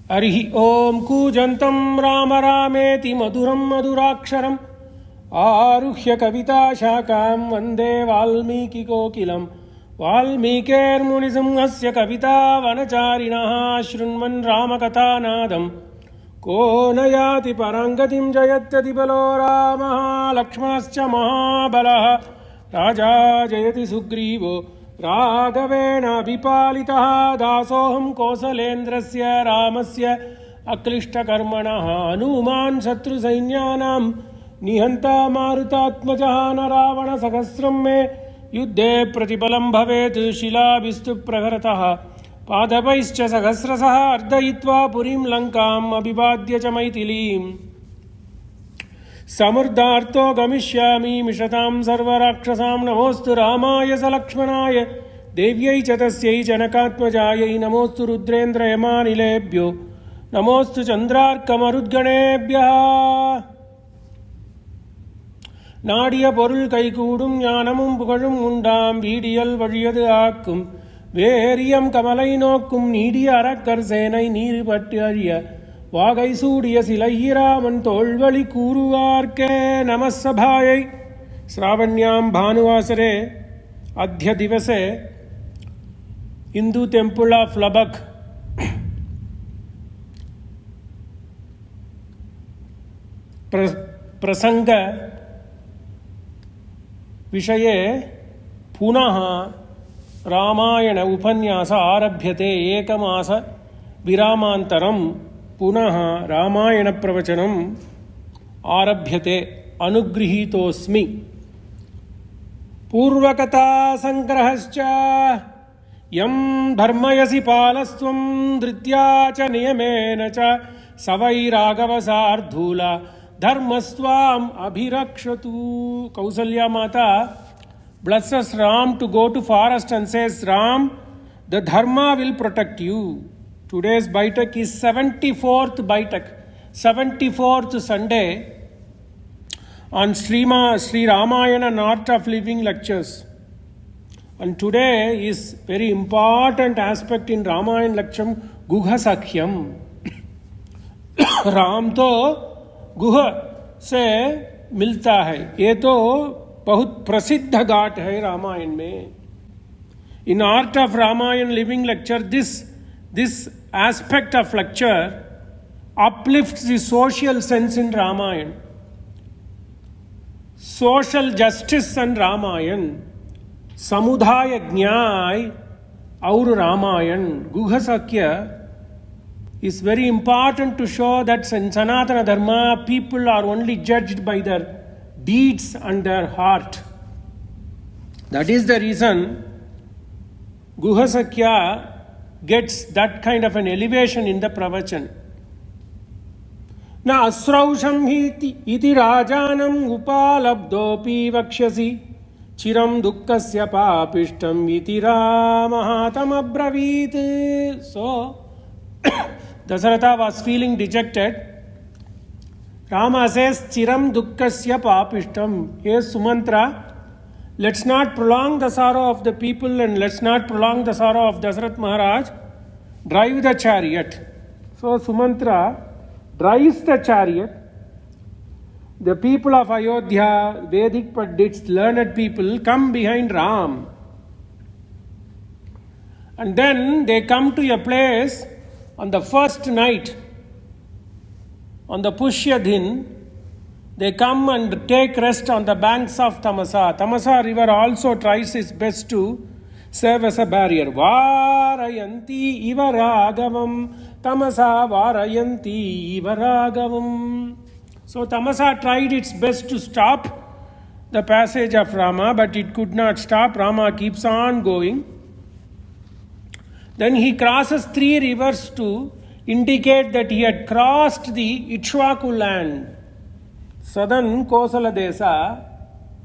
Arihi Om Kujantam Rama Rameti Maduram Maduraksharam Aruhya Kavita Shakam Vande Valmiki Kokilam Valmikir Munisimhasya Kavita Vanacharinaha Shrunman Ramakatha Nadam Ko Nayati Parangatim Jayatyati Balo Ramaha Lakshmanascha Mahabalaha Raja Jayati Sugrivo Raghavena Vipalitaha Dasoham Kosalendrasya Ramasya Aklishta Karmanaha Anuman Satru Sainyanam Nihanta Marutatmajahana Ravana Sahasram Me Yuddhe Pratipalam Bhavet Shila Vistu Praharataha Padapaischa Sahasrasaha Ardhayitva Purim Lankam Abhivadya Chamaitilim Samurdharto Gamishyami Mishatam Sarvarakshasam Namostu Ramaya Salakshmanaya Devyai Chatasyai Janakatmajayai Namostu Rudrendra Yamanilebhyo Namostu Chandrarkamarudganebhya Nadiya Porul Kaikudum Yanamum Pugalum Mundam Vidiyal Vazhiyadu Akkum Veriyam Kamalainokum Nidiya Arakkarsenai Niripattyariya Vagai Suriya Silayiraman Tolvali Kuruvarke Namasabhayai Sravanyam Bhanuvasare Adhya Divase Hindu Temple of Lubbock Prasanga Vishaye Punaha Ramayana Upanyasa Arabhyate Ekamasa Viramantaram Punaha Ramayana Pravachanam Arabhyate Anugrihitosmi Purvakata Sangrahascha Yam Dharmayasi Palastvam Dhrityacha Niyamenacha Savai Ragavasardhula Dharmaswam Abhirakshatu. Kausalya Mata blesses Ram to go to forest and says, Ram, the Dharma will protect you. Today's Baitak is 74th Baitak, 74th Sunday on Sri Ramayana and Art of Living lectures. And today is very important aspect in Ramayana lecture, Guha Sakhyam. Ram तो गुह से मिलता है. ये तो बहुत प्रसिद्ध घाट है रामायण में. In Art of Ramayana Living Lecture, this aspect of lecture uplifts the social sense in Ramayana. Social justice and Ramayana. Samudaya Jnai aur Ramayana. Guha Sakya is very important to show that in Sanatana Dharma, people are only judged by their deeds and their heart. That is the reason Guha Sakya gets that kind of an elevation in the pravachan. Na asrausham iti rajanam upalabdopi vakshasi chiram dukkasya papishtam iti ramahatam abravit. So, Dasaratha was feeling dejected. Rama says, chiram dukkasya papishtam. Yes, Sumantra, let's not prolong the sorrow of the people and let's not prolong the sorrow of Dasarath Maharaj. Drive the chariot. So Sumantra drives the chariot. The people of Ayodhya, Vedic Pandits, learned people come behind Ram. And then they come to a place on the first night, on the Pushya Din. They come and take rest on the banks of Tamasa. Tamasa river also tries its best to serve as a barrier. Varayanti iva ragavam. Tamasa varayanti iva ragavam. So Tamasa tried its best to stop the passage of Rama, but it could not stop. Rama keeps on going. Then he crosses 3 rivers to indicate that he had crossed the Ikshvaku land. Southern Kosala Desa,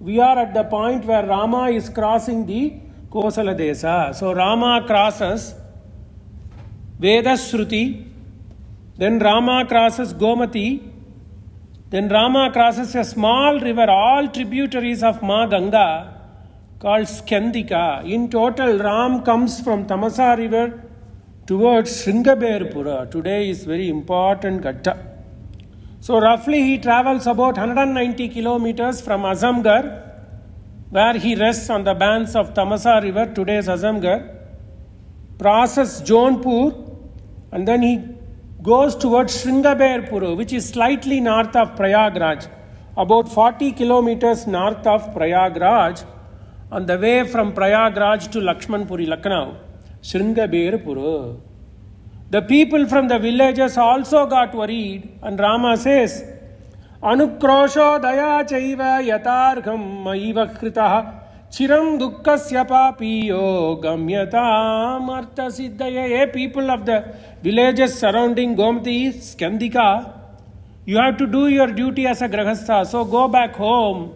we are at the point where Rama is crossing the Kosala Desa. So Rama crosses Vedashruti, then Rama crosses Gomati, then Rama crosses a small river, all tributaries of Ma Ganga, called Skandika. In total, Ram comes from Tamasa river towards Sringaberpura. Today is very important Ghatta. So roughly he travels about 190 kilometers from Azamgarh, where he rests on the banks of Tamasa river, today's Azamgarh, crosses Jaunpur, and then he goes towards Sringaberpura, which is slightly north of Prayagraj, about 40 kilometers north of Prayagraj, on the way from Prayagraj to Lakshmanpuri, Lucknow, Sringaberpura. The people from the villages also got worried, and Rama says, Anukrosho daya chaiva yatargham maiva kritaha chiram dukkasya papiyo gamyatam artha siddhaya. Hey, people of the villages surrounding Gomati, Skandika, you have to do your duty as a grahastha, so go back home.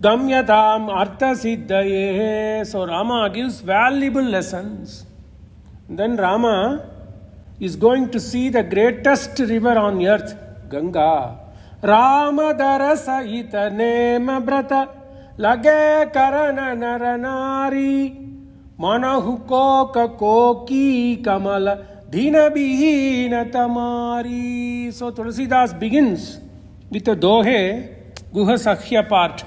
Gamyatam artha siddhaye. So Rama gives valuable lessons. Then Rama is going to see the greatest river on earth, Ganga. Rama darasa ita nema brata lage karana naranari manahu koka koki kamala dhina bihina tamari. So Thulsidas begins with a dohe, Guha Sakhya part.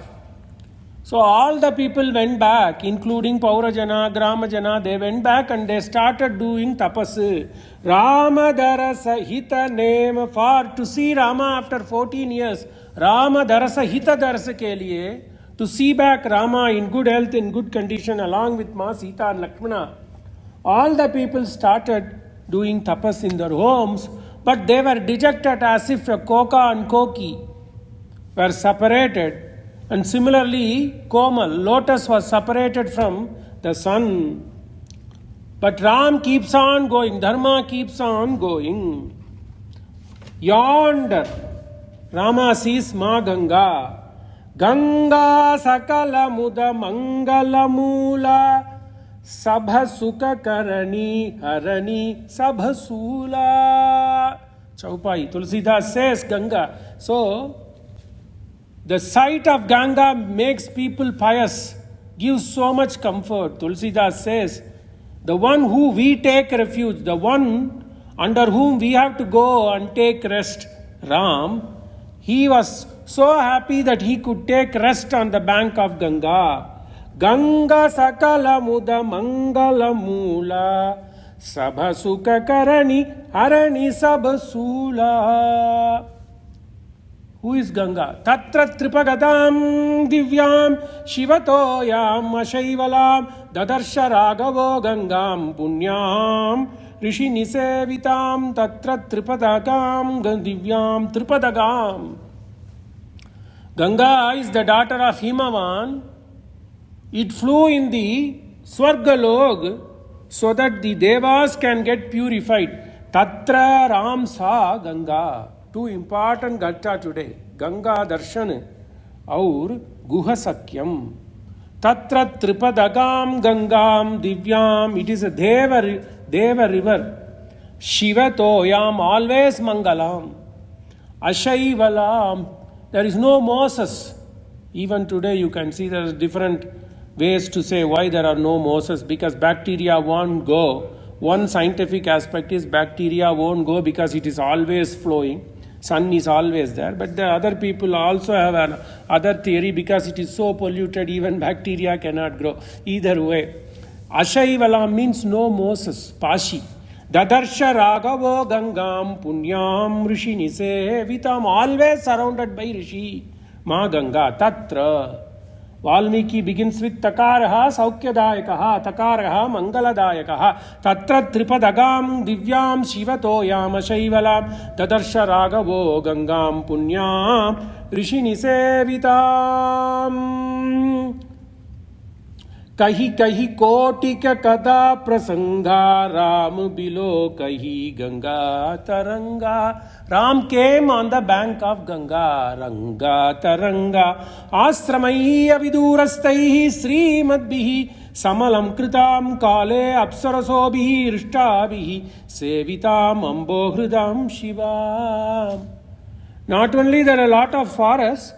So all the people went back, including Paurajana, Gramajana, they went back and they started doing tapas. Ramadarasa Hita name for to see Rama after 14 years. Ramadarasa Hita darasa ke liye, to see back Rama in good health, in good condition, along with Ma Sita and Lakshmana. All the people started doing tapas in their homes, but they were dejected as if a Koka and Koki were separated. And similarly, Komal, lotus was separated from the sun. But Ram keeps on going, Dharma keeps on going. Yonder, Rama sees Ma Ganga. Ganga sakala muda mangala mula sabha sukha karani harani sabha sula. Chaupai, Tulsidas says Ganga. So, the sight of Ganga makes people pious, gives so much comfort. Thulsidas says, the one who we take refuge, the one under whom we have to go and take rest, Ram, he was so happy that he could take rest on the bank of Ganga. Ganga sakala muda mangala mula sabha sukha karani harani sabha sula. Who is Ganga? Tatra tripagadam divyam shivatoyam ashaivalam dadarsha ragavo gangam punyam rishi nisevitam tatra tripadagam divyam tripadagam. Ganga is the daughter of Himavan. It flew in the Swargalog so that the Devas can get purified. Tatra Ramsa Ganga. Two important Ghatta today, Ganga Darshan aur Guha Sakyam. Tatra Tripadagam Gangam Divyam, it is a Deva river. Shiva Toyam, always Mangalam. Ashaivalam, there is no Moses. Even today you can see there are different ways to say why there are no Moses, because bacteria won't go. One scientific aspect is bacteria won't go because it is always flowing. Sun is always there, but the other people also have another theory, because it is so polluted even bacteria cannot grow. Either way, Ashaivalam means no Moses, Pashi. Dadarsha Ragavo Gangam Punyam Rishi Nisevitam, always surrounded by Rishi. Ma Ganga Tatra. Valmiki begins with Takaraha Saukyadayakaha, Takaraha Mangaladayakaha, Tatra Tripadagam Divyam Shivatoyam Ashaivalam, Tadarsha Ragavo Gangam Punyam Rishi Nisevitam. Kahi kahi kotika kada prasanga Ram below kahi Ganga taranga. Ram came on the bank of Ganga, Ranga taranga. Asramai avidurastaihi Sri Madbihi Samalam kritam kale apsarasobhihi rishtabhihi sevitam ambohridam shivam. Not only there are a lot of forests,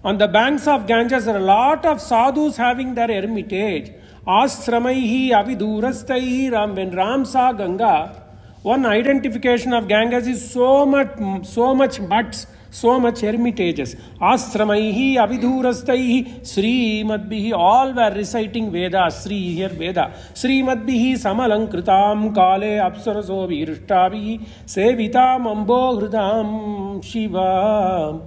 on the banks of Ganges there are a lot of sadhus having their hermitage. Asramaihi avidurastaihi Ram. When Ram saw Ganga, one identification of Ganges is so much mutts, so much hermitages. Asramaihi avidurastaihi Sri Madbihi. All were reciting Vedas. Sri here Veda. Sri Madbihi samalankritam kale apsaraso virishtabihi sevitam ambo hridam shivam.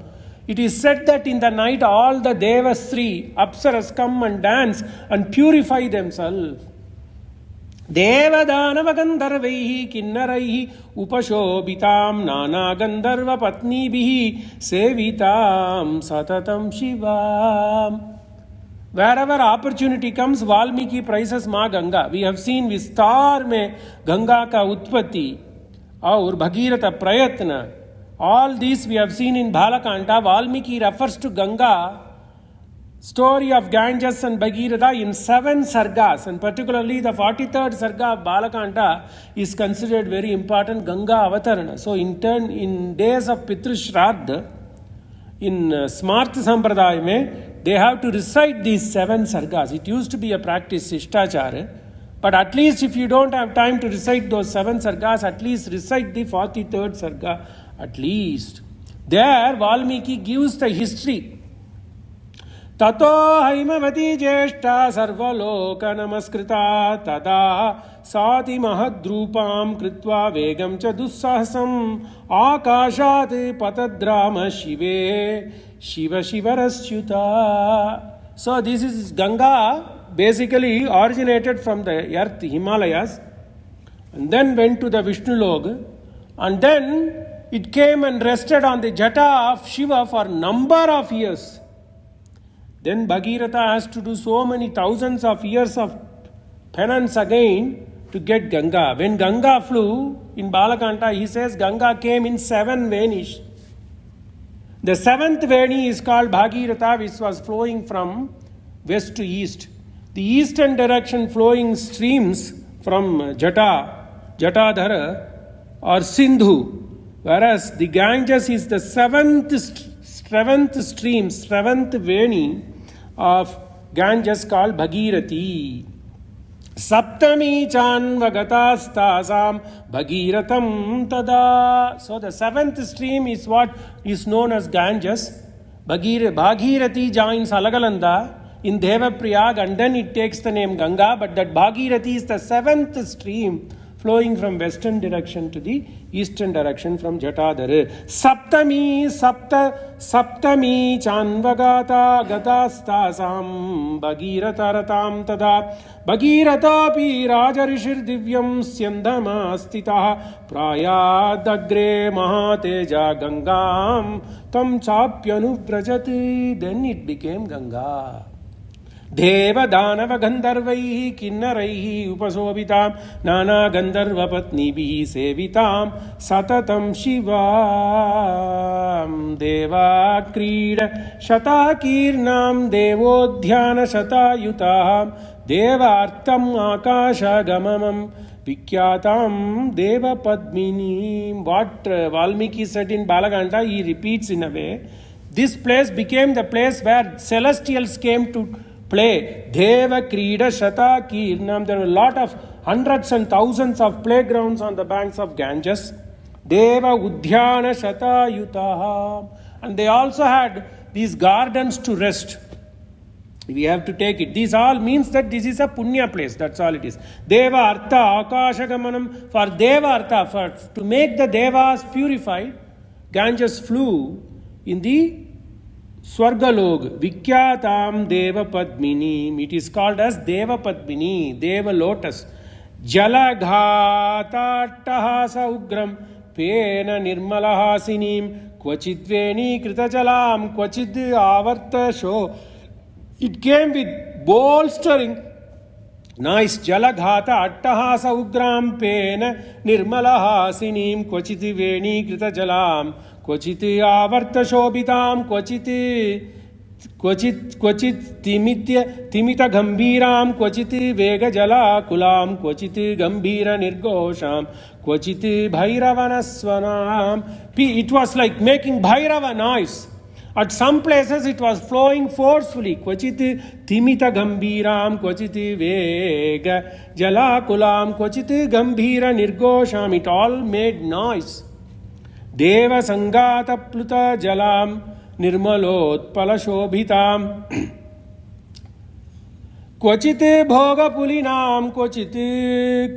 It is said that in the night all the Devasri, Apsaras come and dance and purify themselves. Devadhanava gandharvaihi kinnaraihi upashobitam nana gandharva patnibihi sevitam satatam shivam. Wherever opportunity comes, Valmiki praises Ma Ganga. We have seen Vistar mein Ganga ka utpatti aur Bhagirata prayatna. All these we have seen in Balakanta. Valmiki refers to Ganga, story of Ganges and Bhagirata in 7 sargas, and particularly the 43rd sarga of Balakanta is considered very important, Ganga Avatarana. So in days of Pitru Shraddha, in Smarth Sampradaya mein, they have to recite these 7 sargas. It used to be a practice, Shishtachara. But at least if you don't have time to recite those 7 sargas, at least recite the 43rd sarga at least. There Valmiki gives the history. Tato haimavati jeshta sarvaloka namaskrita tada sati mahadrupam kritva vegam cha dussahasam akashat patadrama shive shiva shivarasyuta. So this is Ganga, basically originated from the earth, Himalayas, and then went to the Vishnu Log, and then it came and rested on the jata of Shiva for number of years. Then Bhagirata has to do so many thousands of years of penance again to get Ganga. When Ganga flew in Balakanta, he says Ganga came in 7 Venis. The 7th Veni is called Bhagirata, which was flowing from west to east. The eastern direction flowing streams from Jatadhara or Sindhu, whereas the Ganges is the 7th stream, 7th Veni of Ganges called Bhagirati. Saptami chanvagatastasam Bhagiratam tada. So the 7th stream is what is known as Ganges. Bhagirati joins Alagalanda in Devaprayag, and then it takes the name Ganga, but that Bhagirati is the 7th stream flowing from western direction to the eastern direction from Jatadhara. Saptami chanvagata gatastasam Bhagirataratam tada Bhagiratapi rajarishir divyam syandhamastitah prayadagre mahateja gangam tam chapyanuvrajati. Then it became Ganga. Devadhanava gandharvaihi kinnaraihi upasobitam nana gandharva patnibihi sevitam satatam shivam. Deva krida shatakirnam devodhyana shatayutaham devartam akasha gamamam vikyatam deva padminim. What Valmiki said in Balaganda, he repeats in a way. This place became the place where celestials came to play. Deva Krida Shata Kirnam. There were a lot of hundreds and thousands of playgrounds on the banks of Ganges. Deva Udhyana Shata Yutaha. And they also had these gardens to rest. We have to take it. This all means that this is a punya place. That's all it is. Deva Artha Akashagamanam. For Deva Artha, to make the Devas purified, Ganges flew in the Swargalog, Vikyatam Deva Padmini. It is called as Deva Padmini, Deva Lotus. Jalaghata Tahasa Ugram, Pena Nirmalahasinim, Kvachidveni Kritajalam, Kvachid Avarta Sho. It came with bolstering. Nice. Jalaghata Attahasa Ugram, Pena Nirmalahasinim, Kvachidveni Kritajalam. Kvachiti avarta shobitam, kvachit timita gambhiram, kvachiti vega jala kulam, kvachiti gambhira nirgosham, kvachiti bhairavana swanam. It was like making bhairava noise. At some places it was flowing forcefully. Kvachit timita gambiram, kvachit vega jalakulam, kvachit gambhira nirgosham. It all made noise. Deva sangata pluta jalam nirmalot palashobhitam. Kvachit bhoga pulinam, kvachit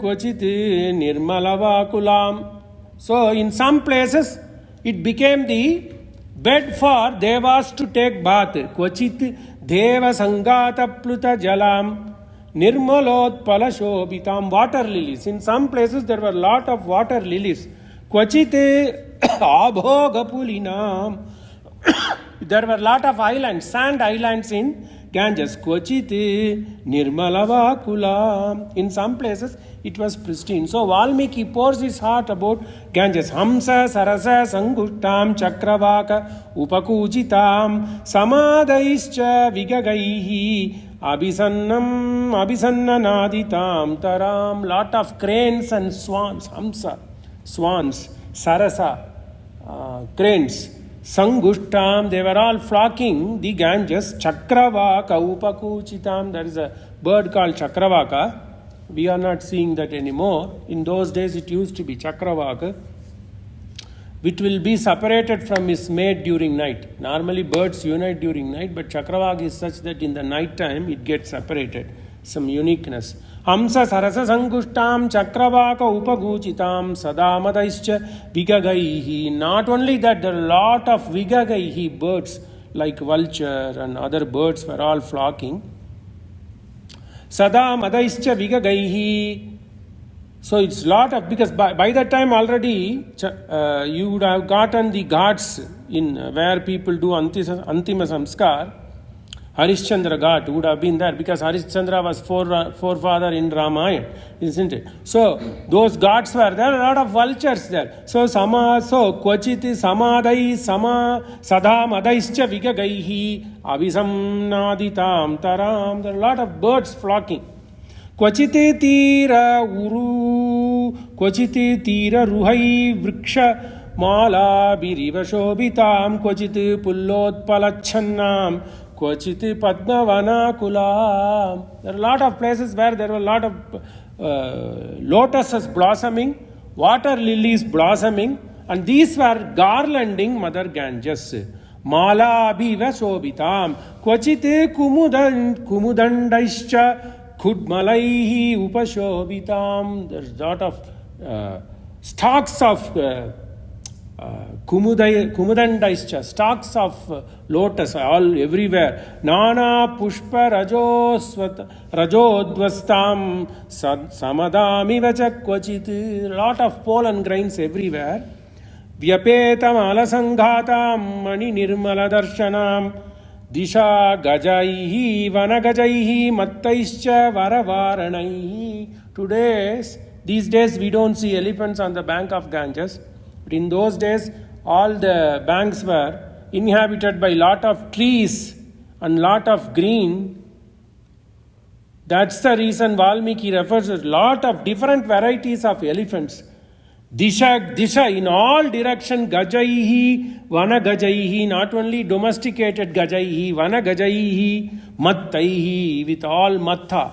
nirmalavakulam. So in some places it became the bed for devas to take bath. Kvachit deva sangata pluta jalam nirmalot palashobhitam. Water lilies. In some places there were a lot of water lilies. Kvachit abhoga pulinam. There were a lot of islands, sand islands in Ganges. Kvachit nirmalava kulam. In some places it was pristine. So Valmiki pours his heart about Ganges. Hamsa sarasa sangushtam chakravaka upakujitam samadaischa vigagaihi abhisannanaditam taram. Lot of cranes and swans. Hamsa, swans, sarasa, cranes. Sangushtam, they were all flocking the Ganges. Chakravaka upakuchitam. There is a bird called Chakravaka. We are not seeing that anymore. In those days it used to be Chakravaka, which will be separated from its mate during night. Normally birds unite during night, but Chakravaka is such that in the night time it gets separated. Some uniqueness. Hamsa sarasa sangushtam chakravaka upaguchitam sadamadaischa vigagaihi. Not only that, there are a lot of vigagaihi birds like vulture and other birds were all flocking. Sadamadaischa vigagaihi. So it's lot of, because by that time already you would have gotten the ghats in where people do Antima Samskar. Harishchandra Ghat would have been there because Harishchandra was forefather in Ramayana, isn't it? So those ghats were there, a lot of vultures there. So kvachiti samadai sadamadaischa vigagaihi abhisamnaditam taram. There are a lot of birds flocking. Kvachiti tira uru, kvachiti tira ruhai vriksha mala biriva shobhitam, kvachiti pullot palachannam, kvachiti padmavana kulam. There are a lot of places where there were a lot of lotuses blossoming, water lilies blossoming, and these were garlanding Mother Ganges. Mala abhiva shobhitam, kvachiti kumudandaischa Khudmalaihi upashobhitam. There's a lot of stalks of kumudandaischa, stalks of lotus all everywhere. Nana pushpa rajodvastam samadami vachakvachit. Lot of pollen grains everywhere. Vyapetam alasanghatam mani nirmala darshanam. Disha gajaihi vanagajaihi mattaischa varavaranaihi. These days we don't see elephants on the bank of Ganges. But in those days all the banks were inhabited by lot of trees and lot of green. That's the reason Valmiki refers to a lot of different varieties of elephants. Disha in all direction, gajaihi, vana gajaihi, not only domesticated gajaihi, vana gajaihi, mattaihi, with all mattha.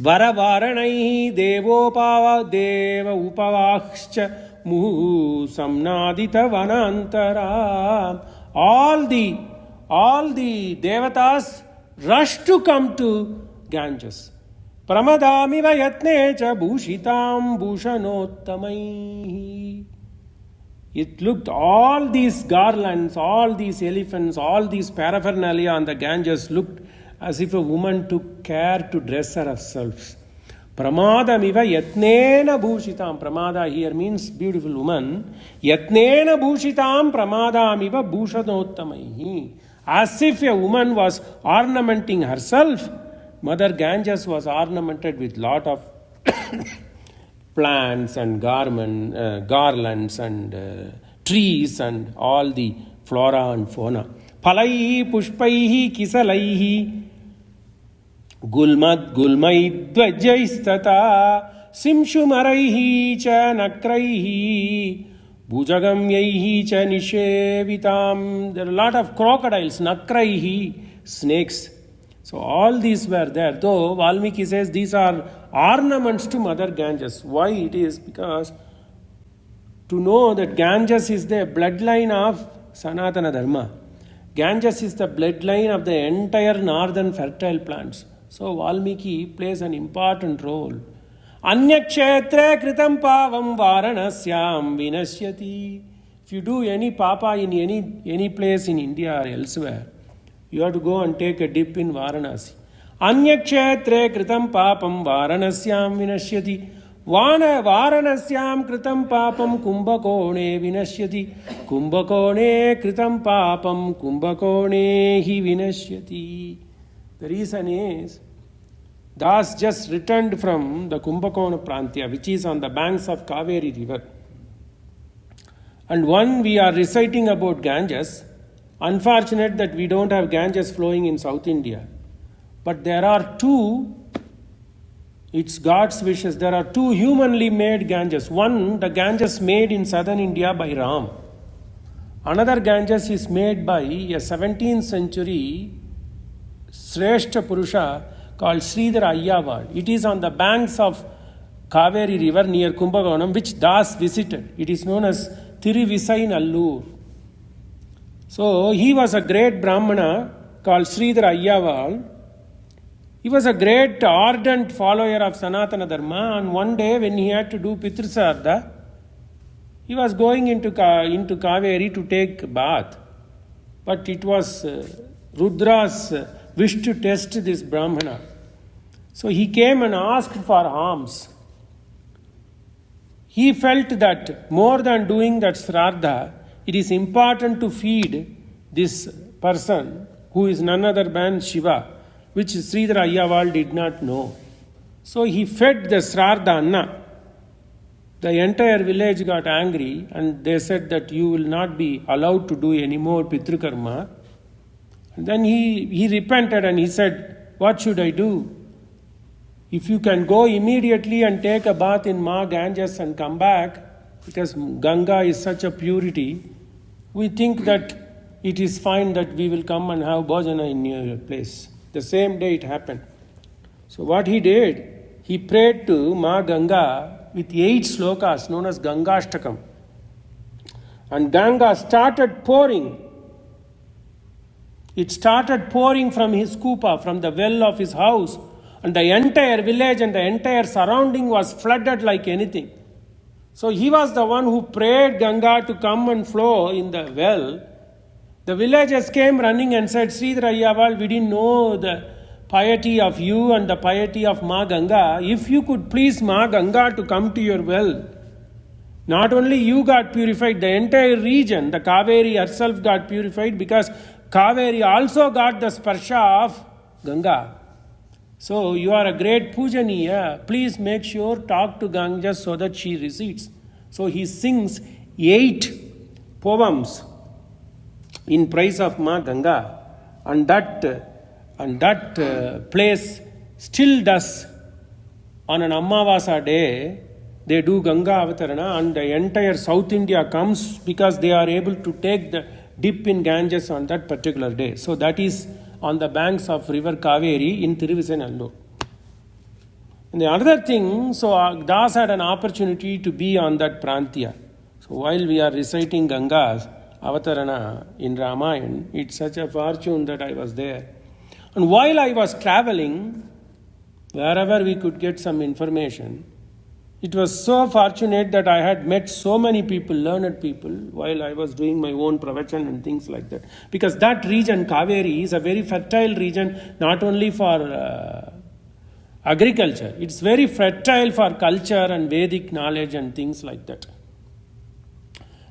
Varavaranaihi, devopava, deva upavachcha, muhu, samnadita vanantara. All the devatas rush to come to Ganges. Pramadamiva yatnecha bhushitam bhushanottamaihi. It looked, all these garlands, all these elephants, all these paraphernalia on the Ganges looked as if a woman took care to dress herself. Pramadamiva yatnena bhushitam. Pramada here means beautiful woman. Yatnena bhushitam pramadamiva bhushanottamaihi. As if a woman was ornamenting herself, Mother Ganges was ornamented with lot of plants and garlands and trees and all the flora and fauna. Palaihi pushpaihi kisalaihi gulmaidvajjaistata simshumaraihi cha nakraihi Bhujagamyaihi cha nishevitam. There are a lot of crocodiles, nakraihi, snakes. So all these were there. Though Valmiki says these are ornaments to Mother Ganges. Why it is? Because to know that Ganges is the bloodline of Sanatana Dharma. Ganges is the bloodline of the entire northern fertile plants. So Valmiki plays an important role. Anyakshetre kritam pavam varanasyam vinashyati. If you do any papa in any place in India or elsewhere, you have to go and take a dip in Varanasi. Anyakshetre kritam papam varanasyam vinashyati. Varanasyam kritam papam kumbhakone vinashyati. Kumbhakone kritam papam kumbhakone hi vinashyati. The reason is, Das just returned from the Kumbhakona Prantya, which is on the banks of Kaveri river. And one we are reciting about Ganges. Unfortunate that we don't have Ganges flowing in South India. But there are two, it's God's wishes, there are two humanly made Ganges. One, the Ganges made in southern India by Ram. Another Ganges is made by a 17th century Shrestha Purusha called Sridhara Ayyawad. It is on the banks of Kaveri river near Kumbhakonam, which Das visited. It is known as Thiruvisai Nallur. So he was a great Brahmana called Sridhara Ayyawad. He was a great ardent follower of Sanatana Dharma, and one day when he had to do Pitrasarda, he was going into Kaveri to take bath. But it was Rudra's wish to test this Brahmana. So he came and asked for alms. He felt that more than doing that Sraddha, it is important to feed this person who is none other than Shiva, which Sridhara Ayyawad did not know. So he fed the Sraddha Anna. The entire village got angry and they said that you will not be allowed to do any more Pitrukarma. And then he repented and he said, what should I do? If you can go immediately and take a bath in Ma Ganges and come back, because Ganga is such a purity, we think that it is fine that we will come and have bhajana in your place. The same day it happened. So what he did, he prayed to Ma Ganga with 8 slokas known as Gangashtakam. And Ganga started pouring. It started pouring from his kupa, from the well of his house, and the entire village and the entire surrounding was flooded like anything. So he was the one who prayed Ganga to come and flow in the well. The villagers came running and said, Sridhara Ayyawad, we didn't know the piety of you and the piety of Ma Ganga. If you could please Ma Ganga to come to your well. Not only you got purified, the entire region, the Kaveri herself got purified, because Kaveri also got the sparsha of Ganga. So you are a great pujaniya. Please make sure, talk to Ganga so that she recedes. So he sings 8 poems in praise of Ma Ganga, and that place still does. On an Ammavasa day, they do Ganga Avatarana, and the entire South India comes because they are able to take the dip in Ganges on that particular day. So that is on the banks of river Kaveri in Thiruvisayanallur. And the other thing, so Das had an opportunity to be on that Prantya. So while we are reciting Ganga's Avatarana in Ramayana, it's such a fortune that I was there. And while I was traveling, wherever we could get some information, it was so fortunate that I had met so many people, learned people, while I was doing my own pravachan and things like that. Because that region, Kaveri, is a very fertile region, not only for agriculture. It's very fertile for culture and Vedic knowledge and things like that.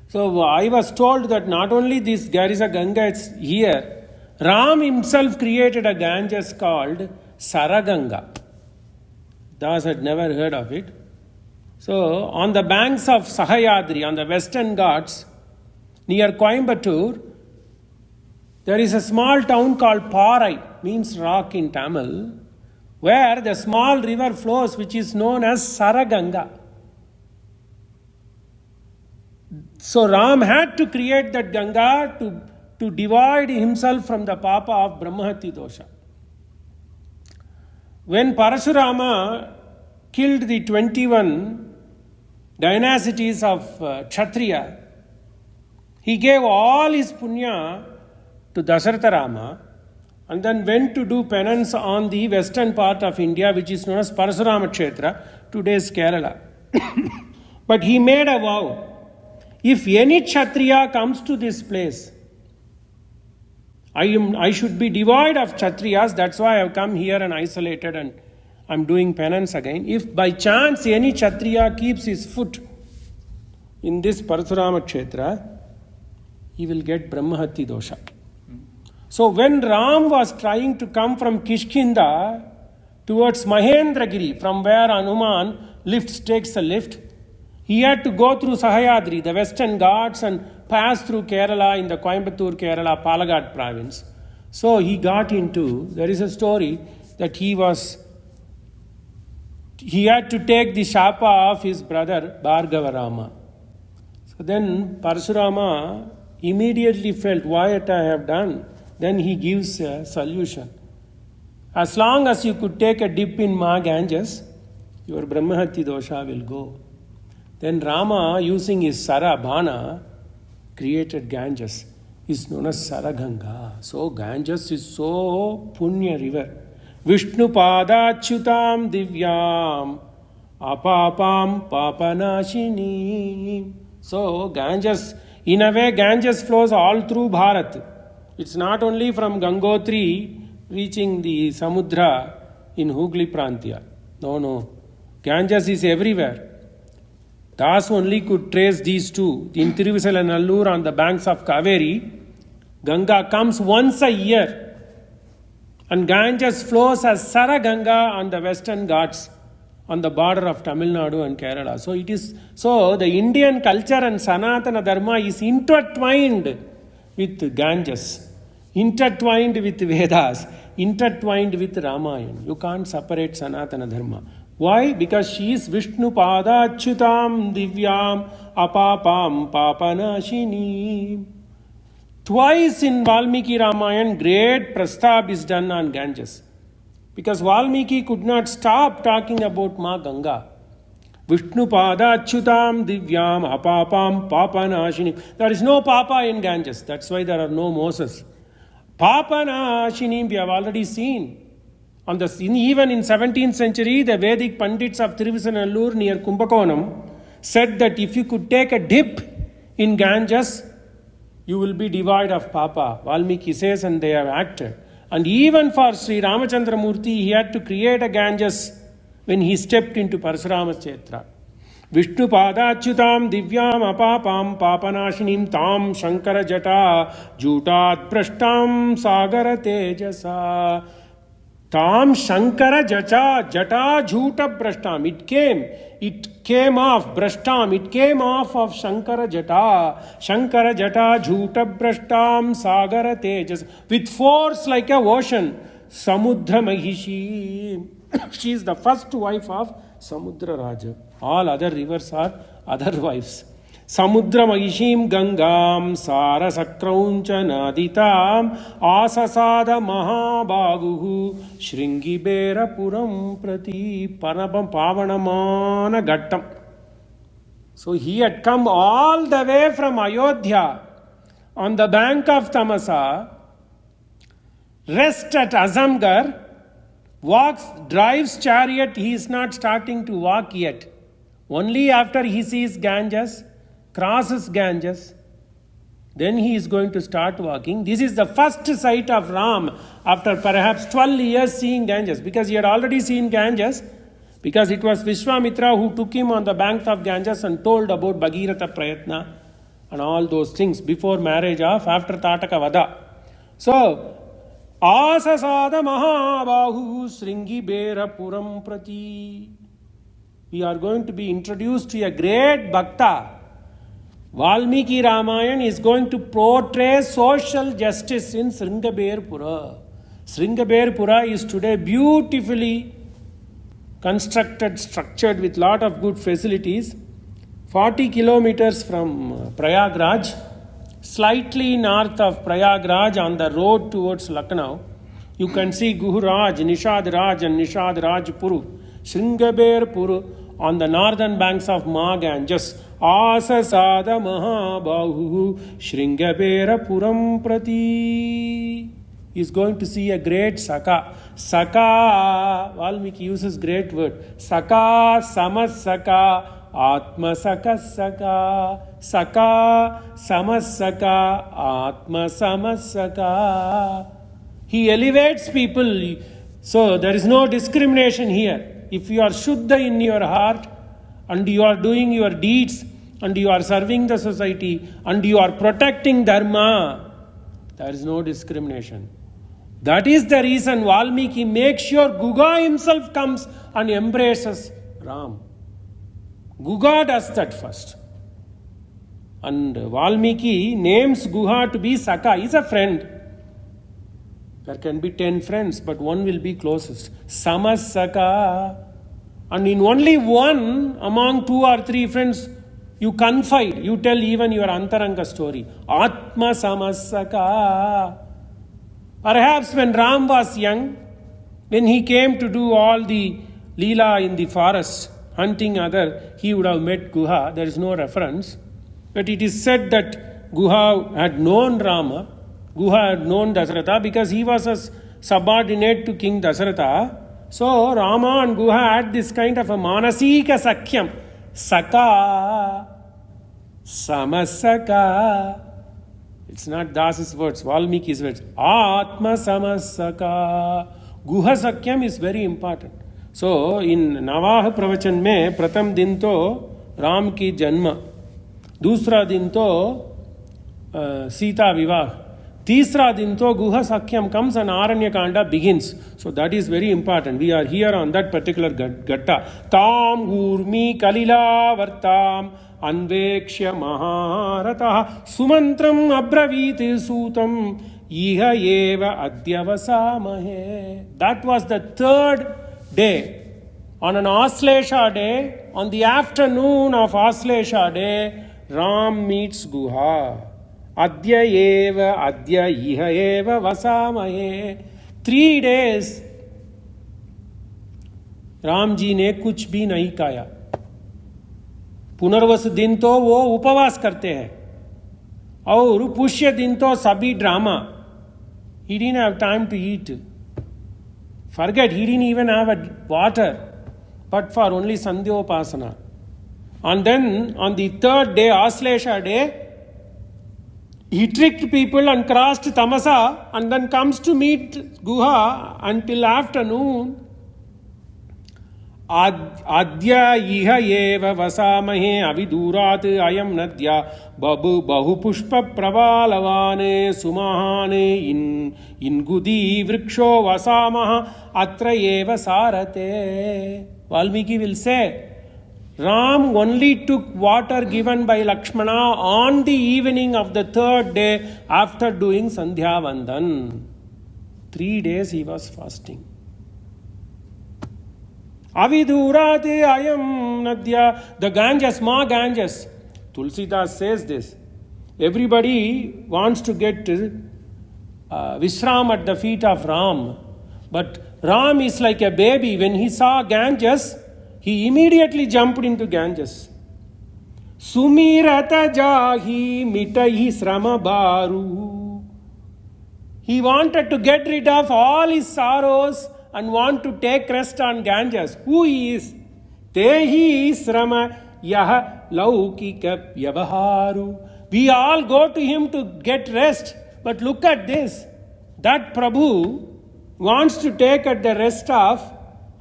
So I was told that not only there is a Ganga, it's here. Ram himself created a Ganges called Saraganga. Das had never heard of it. So, on the banks of Sahayadri, on the western Ghats, near Coimbatore, there is a small town called Parai, means rock in Tamil, where the small river flows, which is known as Saraganga. So Ram had to create that Ganga to divide himself from the papa of Brahmahati dosha. When Parashurama killed the 21 dynasties of Kshatriya, he gave all his punya to Dasharatha Rama and then went to do penance on the western part of India, which is known as Parashurama Kshetra, today's Kerala. But he made a vow, if any Kshatriya comes to this place, I should be devoid of Kshatriyas, that's why I have come here and isolated and I'm doing penance again. If by chance any Kshatriya keeps his foot in this Parashurama Kshetra, he will get Brahmahati dosha. So when Ram was trying to come from Kishkinda towards Mahendragiri, from where Hanuman takes the lift, he had to go through Sahayadri, the western Ghats, and pass through Kerala in the Coimbatore, Kerala, Palagad province. So he got into, there is a story that he had to take the shapa of his brother Bhargava Rama. So then Parashurama immediately felt, what I have done. Then he gives a solution. As long as you could take a dip in Ma Ganges, your Brahmahati dosha will go. Then Rama, using his Sara Bana, created Ganges. It's known as Saraganga. So Ganges is so punya river. Vishnu pada chutam divyam apapam papanashini. So Ganges, in a way, Ganges flows all through Bharat. It's not only from Gangotri reaching the Samudra in Hooghly Prantya. No. Ganges is everywhere. Das only could trace these two. In Tiruvisalanallur on the banks of Kaveri, Ganga comes once a year. And Ganges flows as Saraganga on the western Ghats on the border of Tamil Nadu and Kerala. So the Indian culture and Sanatana Dharma is intertwined with Ganges, intertwined with Vedas, intertwined with Ramayana. You can't separate Sanatana Dharma. Why? Because she is Vishnu Pada Achyutam Divyam Apapam Papanashini. Twice in Valmiki Ramayana, great prastab is done on Ganges. Because Valmiki could not stop talking about Ma Ganga. Vishnu Pada Achyutam Divyam Apapam Papanashini. There is no Papa in Ganges. That's why there are no Moses. Papanashini we have already seen. Even in 17th century, the Vedic Pandits of Tiruvisanallur near Kumbakonam said that if you could take a dip in Ganges, you will be devoid of Papa. Valmiki says, and they have acted. And even for Sri Ramachandramurti, he had to create a Ganges when he stepped into Parashurama Kshetra. Vishnu Padachyutam Divyam Apapam Papanashinim Tam Shankara Jata Jutat Prashtam Sagara Tejasa. Tam Shankara Jata Jhuta Brashtam. It came off Brashtam. It came off of Shankara Jata. Shankara Jata Jhuta Brashtam Sagara Tejas. With force like a ocean. Samudra Mahishi. She is the first wife of Samudra Raja. All other rivers are other wives. Samudra Mahishim Gangam Sara Sakrauncha Naditam Asasada Mahabaguhu Shringi Bera Puram Prati Panapam Pavanamana Gattam. So he had come all the way from Ayodhya on the bank of Tamasa, rest at Azamgarh, drives chariot. He is not starting to walk yet. Only after he sees Ganges, crosses Ganges, then he is going to start walking. This is the first sight of Ram after perhaps 12 years seeing Ganges, because he had already seen Ganges, because it was Vishwamitra who took him on the bank of Ganges and told about Bhagirath Prayatna and all those things before marriage after Tataka Vada. So, Asasada Mahabahu Sringi Bera Puram Prati. We are going to be introduced to a great Bhakta. Valmiki Ramayana is going to portray social justice in Sringaberpura. Sringaberpura is today beautifully constructed, structured with lot of good facilities. 40 kilometers from Prayagraj, slightly north of Prayagraj on the road towards Lucknow, you can see Guhraj, Nishad Raj and Nishad Raj Puru, Shringaber Puru on the northern banks of Ganges. Asasada Mahabahu Shringabera Puram Prati. He is going to see a great Saka. Saka, Valmiki uses great word. Saka, Samasaka, Atma Saka Saka. Saka, Samasaka, Atma Samasaka. He elevates people. So there is no discrimination here. If you are Shuddha in your heart and you are doing your deeds and you are serving the society and you are protecting Dharma, there is no discrimination. That is the reason Valmiki makes sure Guha himself comes and embraces Ram. Guha does that first. And Valmiki names Guha to be Saka. He is a friend. There can be 10 friends, but one will be closest. Samasaka. And in only one among 2 or 3 friends, you confide, you tell even your Antaranga story. Atma Samasaka. Perhaps when Ram was young, when he came to do all the Leela in the forest, hunting other, he would have met Guha. There is no reference. But it is said that Guha had known Rama. Guha had known Dasaratha because he was a subordinate to King Dasaratha. So Rama and Guha had this kind of a manasika sakyam. Saka, Samasaka. It's not Das's words, Valmiki's words. Atma Samasaka. Guha sakyam is very important. So in Navah Pravachan mein pratham din to Ram ki janma. Dusra din to Sita Vivah. Tisra din to Guha Sakyam comes and Aranya Kanda begins. So that is very important. We are here on that particular gatta. Tam Urmi Kalila Vartam Anvekshya Maharata Sumantram Abraviti Sutam Iha Eva Adyavasamahe. That was the 3rd day. On an Aslesha day, on the afternoon of Aslesha day, Ram meets Guha. Adya eva, adya iha eva vasamahe. 3 days Ram ji ने कुछ भी नहीं खाया. पुनर्वस दिन तो वो उपवास करते हैं और पुष्य दिन तो सभी drama. He didn't have time to eat. Forget, he didn't even have a water, but for only Sandhyopasana. And then on the 3rd day, Aslesha day, he tricked people and crossed Tamasa and then comes to meet Guha until afternoon. Adya iha eva vasamahe avidurat ayam nadya babu pushpa pravalavane sumahane ingudi vriksho vasamaha atra eva sarate. Valmiki will say, Ram only took water given by Lakshmana on the evening of the 3rd day after doing Sandhya Vandan. 3 days he was fasting. Avidurate ayam nadya. The Ganges, Ma Ganges. Thulsidas says this. Everybody wants to get Vishram at the feet of Ram. But Ram is like a baby. When he saw Ganges, he immediately jumped into Ganges. Sumirata jahi mitai srama baru. He wanted to get rid of all his sorrows and want to take rest on Ganges. Who he is? Tehi srama yaha laukika vyavaharu. We all go to him to get rest. But look at this. That Prabhu wants to take at the rest of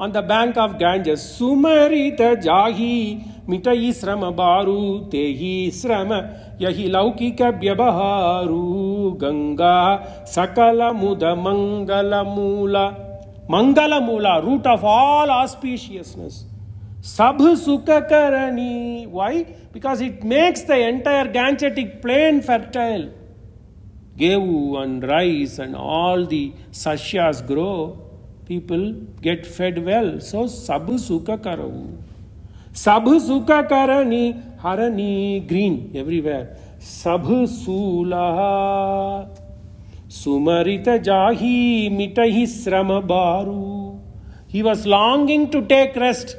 on the bank of Ganges. Sumarita jahi mitai srama baru tehi srama yahi laukika vyavaharu ganga sakala muda mangala mula. Mangala mula, root of all auspiciousness. Sabh sukha karani. Why? Because it makes the entire Gangetic plain fertile. Gevu and rice and all the sasyas grow. People get fed well. So, sabh sukha karavu. Sabh sukha karani harani, green everywhere. Sabh sulaha sumarita jahi mitahi srama baru. He was longing to take rest.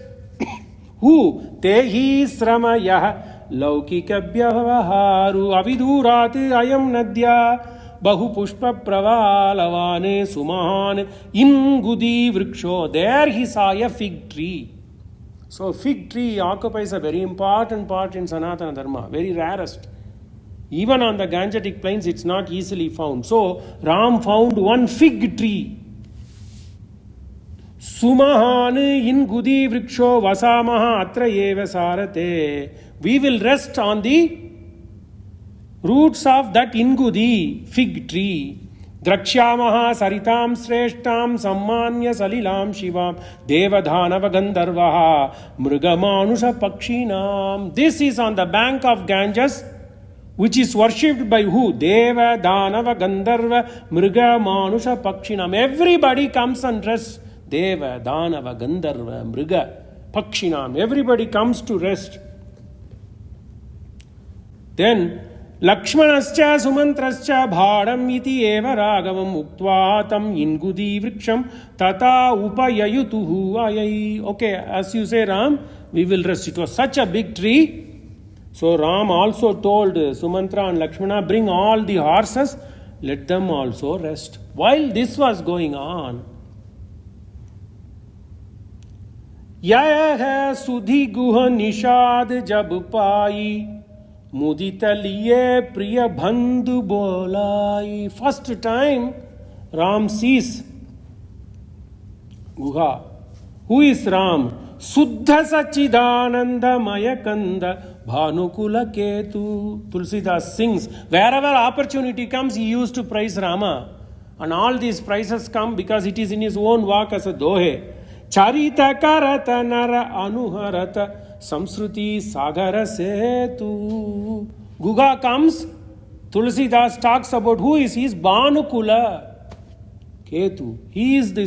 Who? Tehi sramayah laukika vyavaharu avidurat ayam nadya bahu pushpa pravalavane sumahan ingudi vriksho. There he saw a fig tree. So fig tree occupies a very important part in Sanatana Dharma, very rarest. Even on the Gangetic plains it's not easily found. So Ram found one fig tree. Sumahan ingudi vriksho vasamaha atra eva sarate. We will rest on the roots of that ingudi fig tree. Drakshamaha saritam sreshtam sammanya salilam shivam devadhanava gandharvaha mrigamanusha pakshinam. This is on the bank of Ganges, which is worshipped by who? Deva, Dhanava, Gandharva, Mriga, Manusha, Pakshinam. Everybody comes and rests. Deva, Dhanava, Gandharva, Mriga, Pakshinam. Everybody comes to rest. Then, Lakshmanascha Sumantrascha Bhadam iti eva ragavam uktva tam ingudi vriksham tata upayayutuhu ayai. Okay, as you say, Ram, we will rest. It was such a big tree. So Ram also told Sumantra and Lakshmana, bring all the horses, let them also rest. While this was going on, Yah sudhi guha nishad jab pai mudita liye priya bandhu bolai. First time Ram sees Guha. Who is Ram? Suddha Sachidananda Mayakanda Bhanukula Ketu. Thulsidas sings. Wherever opportunity comes, he used to praise Rama. And all these praises come because it is in his own work as a dohe. Charita Karata Nara Anuharata Samsruti Sagara Setu. Guha comes. Thulsidas talks about who is he? Is Bhanukula Ketu. He is the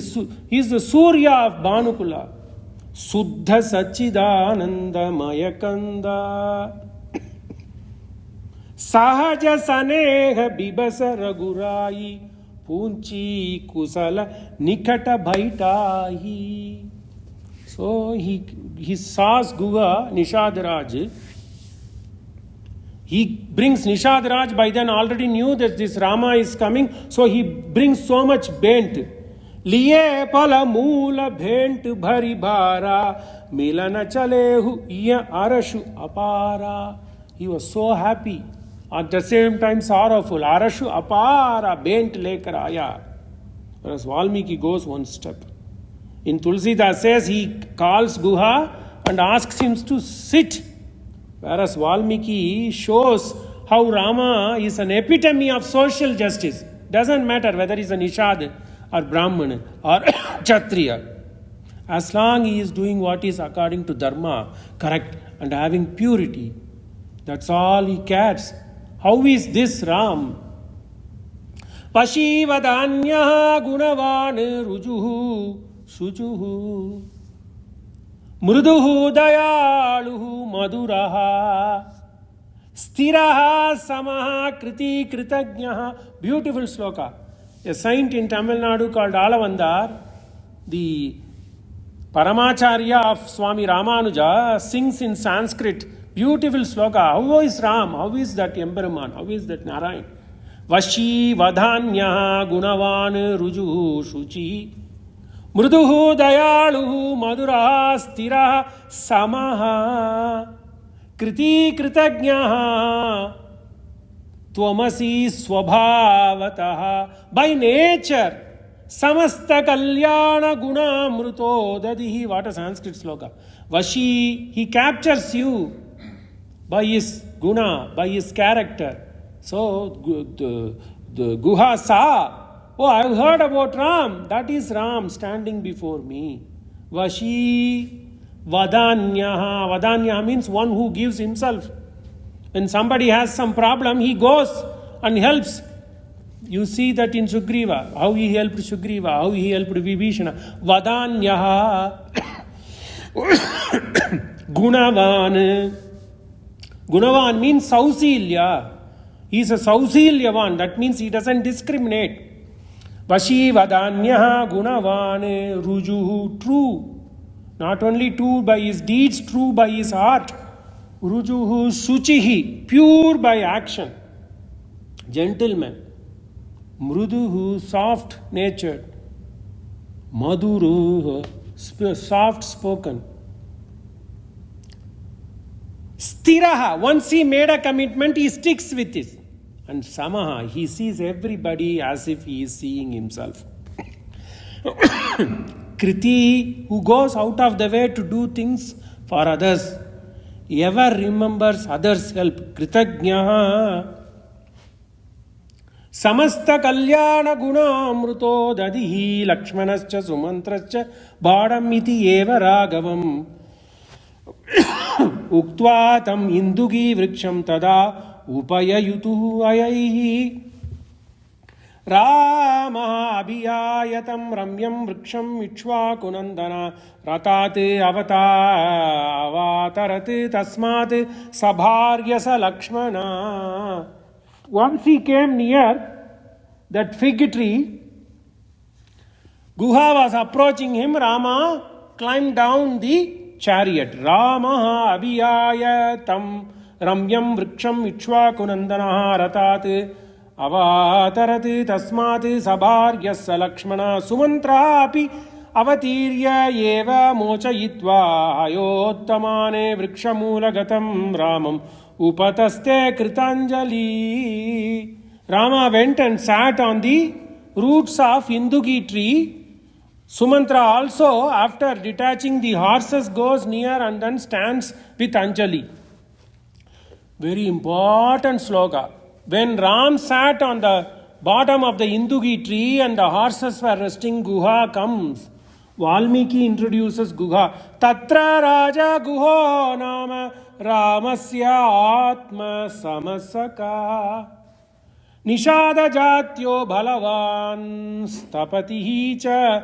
Surya of Bhanukula. Suddha Sachidananda Mayakanda Sahaja Saneha Bibasa Ragurai Punchi Kusala Nikata Bhaitahi. So he saws Guha, Nishadaraj. He brings Nishadaraj. By then already knew that this Rama is coming. So he brings so much bent. Liye pala moola bhent bhari bhara milana chalehu iya arashu apara. He was so happy, at the same time sorrowful. Arashu apara bhent lekar aya. Whereas Valmiki goes one step. In Thulsidas says he calls Guha and asks him to sit. Whereas Valmiki shows how Rama is an epitome of social justice. Doesn't matter whether he's a Nishad or Brahmana or Kshatriya. As long he is doing what is according to Dharma, correct, and having purity, that's all he cares. How is this Ram? Pashivadanya gunavan rujuhu sujuhu mruduhu dayaluhu maduraha stiraha samaha kriti kritagnaha. Beautiful sloka. A saint in Tamil Nadu called Alavandar, the Paramacharya of Swami Ramanuja, sings in Sanskrit. Beautiful sloka. How is Ram? How is that Emperor? How is that Narayan? Vashi vadhanya gunavan rujuhu shuchi mruduhu dayaluhu madura stira samaha kriti kritagnaha tvamasi swabhavataha. By nature, samasta kalyana guna mruto dadihi. What a Sanskrit sloka. Vashi, he captures you by his guna, by his character. So the Guha saw, oh, I have heard about Ram. That is Ram standing before me. Vashi vadanyaha. Vadanyaha means one who gives himself. When somebody has some problem, he goes and helps. You see that in Sugriva, how he helped Sugriva, how he helped Vibhishana. Vadanyaha. Gunavan. Gunavan means Sausilya. He is a Sausilyavan. That means he doesn't discriminate. Vashivadanyaha Gunavan Rujuhu, true. Not only true by his deeds, true by his heart. Rujuhu Suchihi, pure by action. Gentleman. Mruduhu, soft natured. Madhuruhu, soft spoken. Stiraha, once he made a commitment, he sticks with it. And Samaha, he sees everybody as if he is seeing himself. Kriti, who goes out of the way to do things for others, ever remembers others' help. Kritagnaha. Samasta kalyana guna amruto dadihi lakshmanascha sumantrascha bhadam iti eva ragavam uktva tam indugi vriksham tada upayayutu ayaihi Rama abhiyayatam ramyam vriksham ichvakunandana ratate avatarate tasmat sabharyasa lakshmana. Once he came near that fig tree, Guha was approaching him. Rama climbed down the chariot. Rama abhiyayatam ramyam vriksham ichvakunandana ratate avatarati tasmati sabharyasya lakshmana sumantrapi avatirya eva mochayitva ayottamane vrikshamulagatam ramam upataste kritanjali. Rama went and sat on the roots of Indugi tree. Sumantra also, after detaching the horses, goes near and then stands with Anjali. Very important sloka. When Ram sat on the bottom of the Indugi tree and the horses were resting, Guha comes. Valmiki introduces Guha. Tatra Raja Guho Nama Ramasya Atma Samasaka Nishada Jatyo Balavan Stapatihi Cha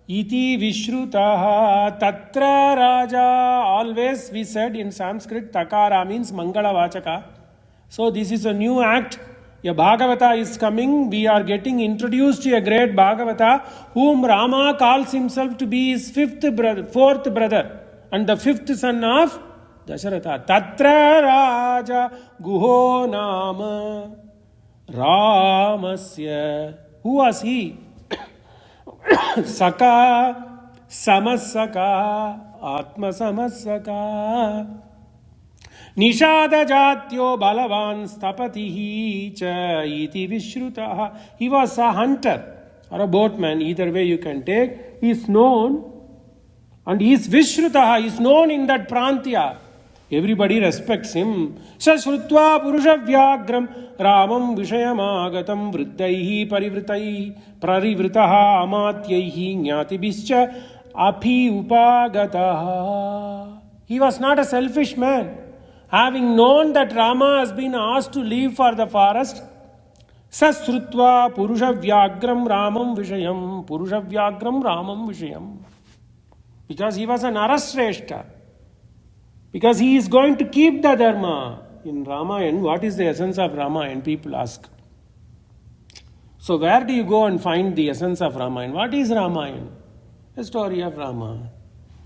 Iti Vishrutaha. Tatra Raja, always we said in Sanskrit, Takara means Mangala Vachaka. So this is a new act. A Bhagavata is coming. We are getting introduced to a great Bhagavata whom Rama calls himself to be his fourth brother and the fifth son of Dasharatha. Tatra Raja Guho Nama Ramasya. Who was he? Saka Samasaka Atma Samasaka Nishada Jatyo Balavan Stapatihi Cha Iti Vishrutaha. He was a hunter or a boatman, either way you can take. He is known and he is Vishrutaha, he is known in that prantya. Everybody respects him. Sashrutva Purusha Vyagram Ramam Vishayamagatam Vriddaihi Parivritaha Amatyaihi Nyatibhischa Api Upagataha. He was not a selfish man. Having known that Rama has been asked to leave for the forest, Sasrutva Purusha Vyagram Ramam Vishayam. Purusha Vyagram Ramam Vishayam. Because he was an Arashreshta. Because he is going to keep the Dharma. In Ramayana, what is the essence of Ramayana? People ask. So where do you go and find the essence of Ramayana? What is Ramayana? The story of Rama.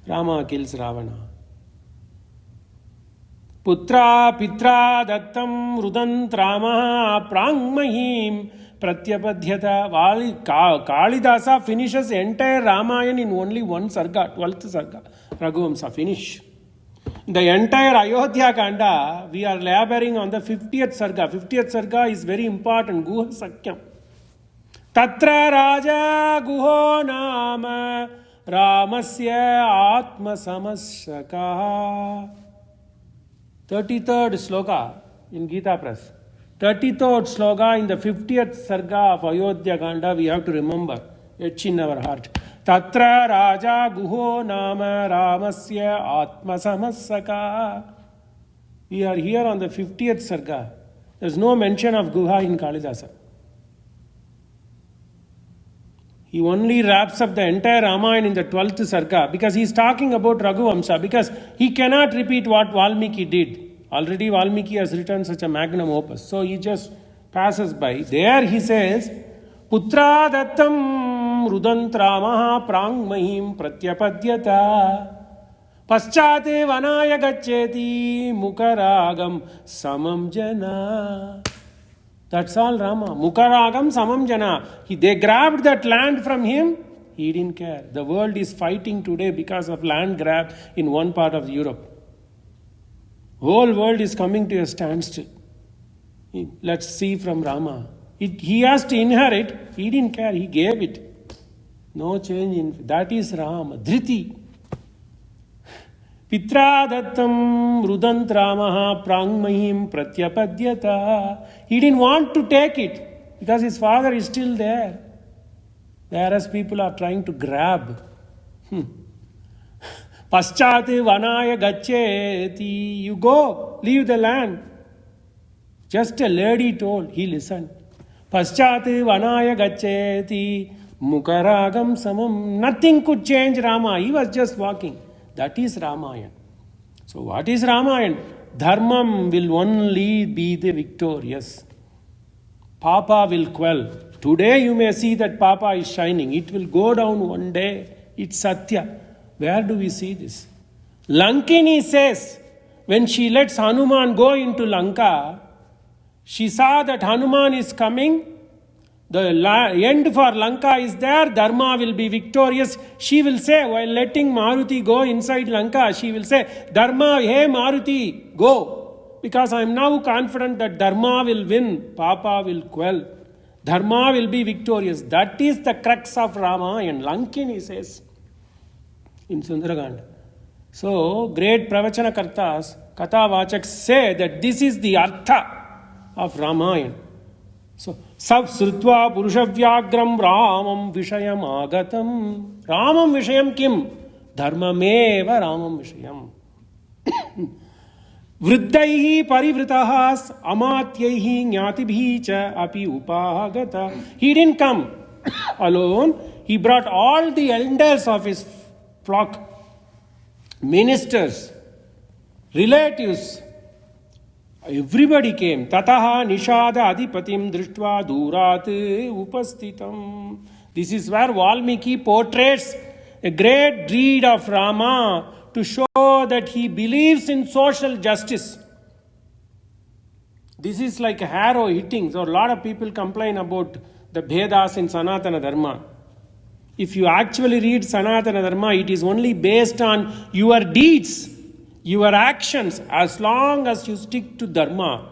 Rama kills Ravana. Putra Pitra Dattam Rudant Rama Prangmahim Pratyapadhyata. Kalidasa finishes entire Ramayana in only one sarga, 12th sarga. Raghuvamsa, finish. The entire Ayodhya Kanda, we are laboring on the 50th sarga. 50th sarga is very important. Guha Sakyam. Tatra Raja Guho Nama Ramasya Atma Samasaka. 33rd sloka in Gita Press. 33rd sloka in the 50th sarga of Ayodhya Kanda, we have to remember. Etch in our heart. Tatra Raja Guho Nama Ramasya Atma Samasaka. We are here on the 50th sarga. There is no mention of Guha in Kalidasa. He only wraps up the entire Ramayana in the 12th Sarga because he's talking about Raghuvamsha, because he cannot repeat what Valmiki did. Already Valmiki has written such a magnum opus. So he just passes by. There he says, Putra dattam rudantramaha prangmahim pratyapadyata paschate vanaya gaccheti mukaragam samam jana. That's all Rama. Mukaragam samam jana. They grabbed that land from him. He didn't care. The world is fighting today because of land grab in one part of Europe. Whole world is coming to a standstill. Let's see from Rama. He has to inherit. He didn't care. He gave it. No change in. That is Rama. Dhriti. Pitra dattam rudantramaha prangmahim pratyapadyata. He didn't want to take it because his father is still there. Whereas people are trying to grab. Paschate vanaya gaccheti. You go, leave the land. Just a lady told, he listened. Paschate vanaya gaccheti mukaragam samam. Nothing could change Rama. He was just walking. That is Ramayana. So what is Ramayana? Dharmam will only be the victorious. Papa will quell. Today you may see that Papa is shining. It will go down one day. It's Satya. Where do we see this? Lankini says, when she lets Hanuman go into Lanka, she saw that Hanuman is coming. The end for Lanka is there. Dharma will be victorious. She will say, while letting Maruti go inside Lanka, she will say, Dharma, hey Maruti, go. Because I am now confident that Dharma will win. Papa will quell. Dharma will be victorious. That is the crux of Ramayana. Lankini says in Sundaraganda. So, great Pravachana Kartas, Katha say that this is the Artha of Ramayana. So, Sab Srutva Purushavyagram Ramam Vishayam Agatam. Ramam Vishayam Kim? Dharmameva Ramam Vishayam. Vriddaihi Parivritahas Amatyaihi Nyatibhi Cha Api Upagata. He didn't come alone. He brought all the elders of his flock, ministers, relatives. Everybody came. Tataha nishada adipatim drishtva durat upastitam. This is where Valmiki portrays a great deed of Rama to show that he believes in social justice. This is like a arrow hitting. So a lot of people complain about the Bhedas in Sanatana Dharma. If you actually read Sanatana Dharma, it is only based on your deeds, your actions, as long as you stick to Dharma.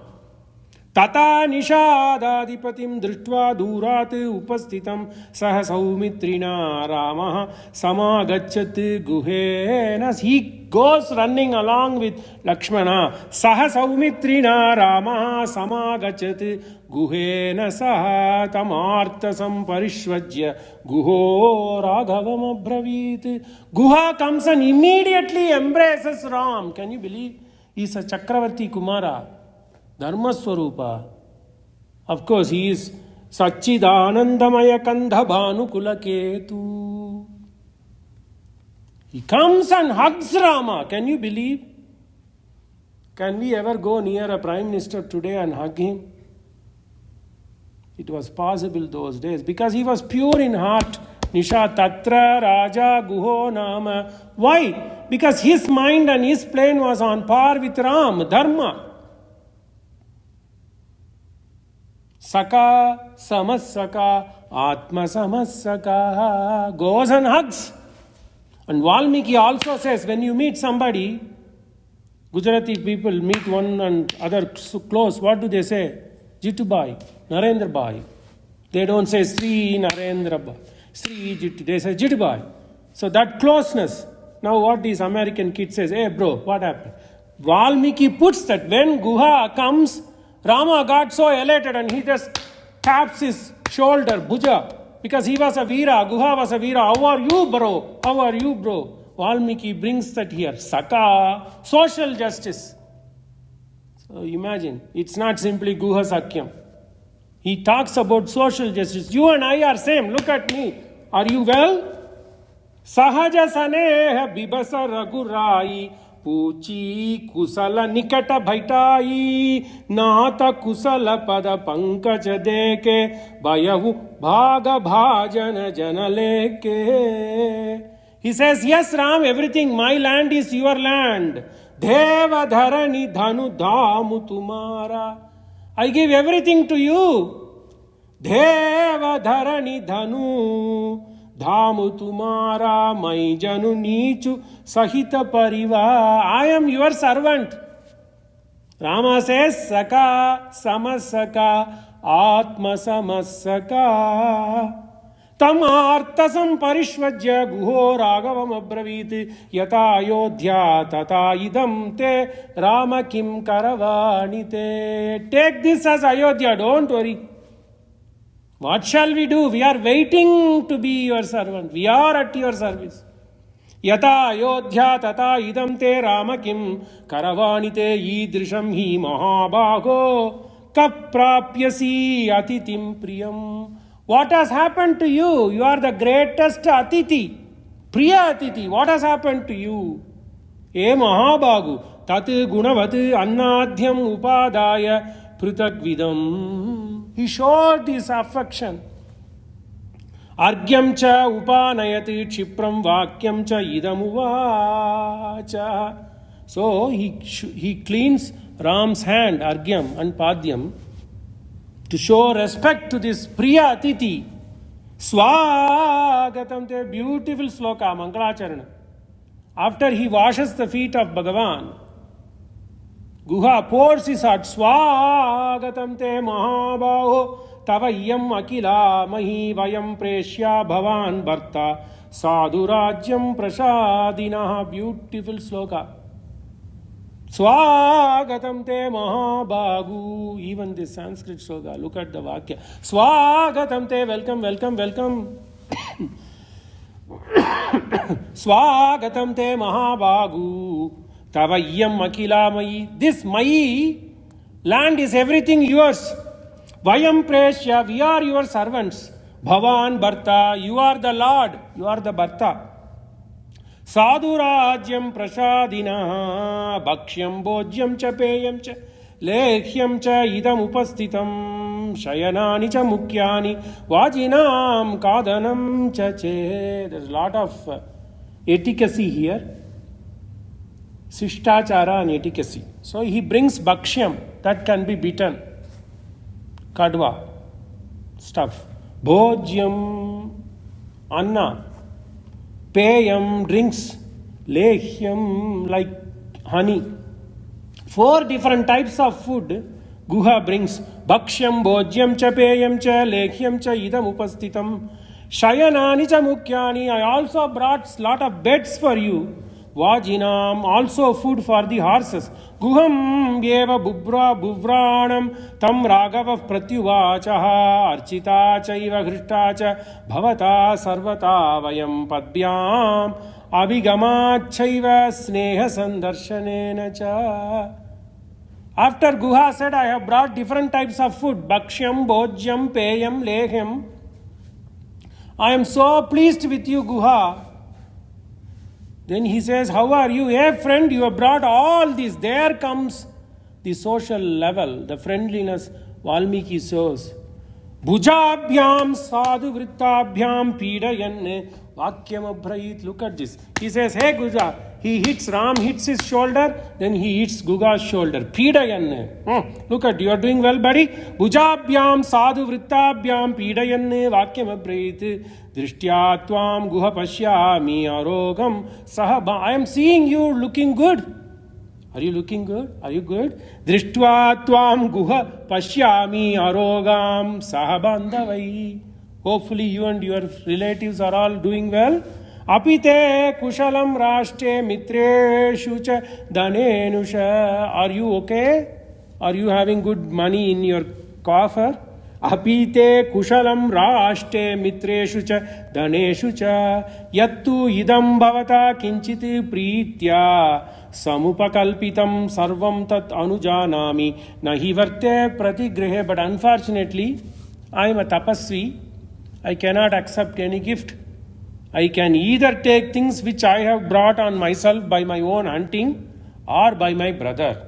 Tata nishadadipatim drishtva durat upastitam saha saumitrina Ramaha samagachat guhena. He goes running along with Lakshmana. Saha saumitrina Ramaha samagachat guhena saha tamartasam parishvajya guho raghavam abravit. Guha comes and immediately embraces Ram. Can you believe? He is a Chakravarti Kumara. Dharma Swarupa. Of course, he is Sachidanandamaya Kandha Bhanukula Ketu. He comes and hugs Rama. Can you believe? Can we ever go near a Prime Minister today and hug him? It was possible those days because he was pure in heart. Nisha Tatra Raja Guho Nama. Why? Because his mind and his plane was on par with Ram, Dharma. Saka, Samasaka, Atma Samasaka, goes and hugs. And Valmiki also says, when you meet somebody, Gujarati people meet one and other so close, what do they say? Jitubai, Narendra Bhai. They don't say Sri Narendra Bhai, Sri Jitu, they say Jitubai. So that closeness. Now what these American kid says, hey bro, what happened? Valmiki puts that when Guha comes, Rama got so elated and he just taps his shoulder, Bhuja, because he was a Veera, Guha was a Veera. How are you, bro? How are you, bro? Valmiki brings that here. Saka, social justice. So imagine, it's not simply Guha Sakyam. He talks about social justice. You and I are same. Look at me. Are you well? Sahaja saneha bibasa ragurai पूची कुशल निकट भैटाई नाथ कुशल पद पंकज देके भयहु भाग भाजन जन लेके. He says, yes Ram, everything, my land is your land. Deva dharani dhanu dhamu tumara. I give everything to you. Deva dharani dhanu धामु तुम्हारा मैं जनु नीचु सहित परिवार. I am your servant. Rama says saka samasaka atma samasaka tam artasam parishvajya guho ragavam abravit yata ayodhya tata idam te rama kim karavanite. Take this as Ayodhya, don't worry. What shall we do? We are waiting to be your servant. We are at your service. Yata ayodhya tata idam te rama kim karavanite idrisham hi mahabhago kaprapyasi atitim priyam. What has happened to you? You are the greatest atiti. Priya atiti. What has happened to you? E mahabhago tat gunavat annadhyam upadaya prithakvidam. He showed his affection. Argyam cha upanayati chipram vakyam cha idam uvacha. So he cleans Ram's hand, Argyam and Padyam, to show respect to this Priya Atiti. Swagatam te, beautiful sloka, Mangalacharana. After he washes the feet of Bhagavan, Guha pours his heart. Swagatam te mahabaho tavayyam akila mahi vayam preshya bhavan bharta sadhurajyam prasadinah. Beautiful sloka. Swagatam te mahabahu. Even this Sanskrit sloka, look at the vakya. Swagatam te, welcome, welcome, welcome. Swagatam te mahabahu tavayyam akila mayi. This mayi land is everything yours. Vayam preshya, we are your servants. Bhavan bharta, you are the Lord, you are the bharta. Sadhurajyam prasadina bhakshyam bhojyam cha peyam cha lekhyam cha idam upastitam shayanani cha mukyani vajinam kadanam cha che. There's a lot of etiquette here. Sishtachara and etiquette. So he brings bhakshyam, that can be beaten. Kadwa, stuff. Bhojyam, anna. Peyam, drinks. Lekhyam, like honey. 4 different types of food Guha brings. Bhakshyam, bhojyam cha peyam cha lekhyam cha idam upastitam shayanani cha mukyani. I also brought lot of beds for you. Vajinam, also food for the horses. Guham yeva bubra buvranam tam raghava pratyuvachaha archita chaiva hrishta cha bhavata sarvata vayam padbyam abhigamachaiva sneha sandarshanena cha. After Guha said, I have brought different types of food. Bhakshyam, bhojyam, peyam, lekhyam. I am so pleased with you, Guha. Then he says, how are you? Hey friend, you have brought all this. There comes the social level, the friendliness Valmiki shows. Bhujabhyam sadhu vrittabhyam pidayan vakyam abhrayit. Look at this. He says, hey Guja. He hits Ram, hits his shoulder, then he hits Guga's shoulder. Pidayan. Look at, you are doing well, buddy. Bhujabhyam sadhu vrittabhyam pidayan vakyam abhrayit. Drishtya tvam guha pashyami arogam sahaba. I am seeing you looking good. Are you looking good? Are you good? Drishtva tvam guha pashyami arogam sahabandavai. Hopefully you and your relatives are all doing well. Apite kushalam rashte mitreshu cha danenusha. Are you okay? Are you having good money in your coffer? Apite kushalam rashte mitreshu cha dhaneshu cha yattu idam bhavata kinchit pritya samupakalpitam sarvam tat anujanami nahi varte pratigrihe. But unfortunately, I am a tapasvi. I cannot accept any gift. I can either take things which I have brought on myself by my own hunting or by my brother.